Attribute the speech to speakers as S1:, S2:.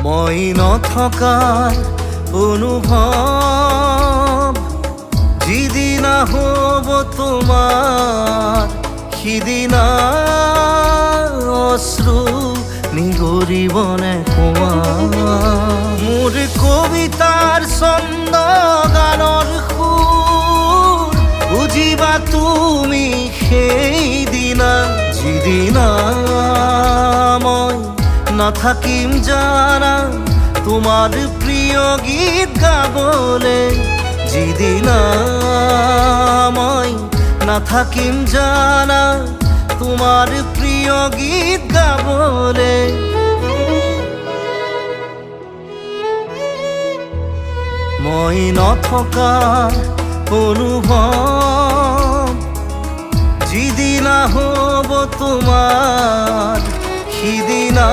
S1: মই নথকাৰ অনুভৱ যিদিনা হ'ব তোমাৰ সিদিনা অশ্ৰু নিগৰিবনে কোৱা মোৰ কবিতাৰ ছন্দ গানৰ সুৰ বুজিবা তুমি সেইদিনা যিদিনা মই নাথাকিম জানা তোমাৰ প্ৰিয় গীত গাবলে যিদিনা মই নাথাকিম জানা তোমাৰ প্ৰিয় গীত গাবলে মই নথকাৰ অনুভৱ যিদিনা হ'ব তোমাৰ সিদিনা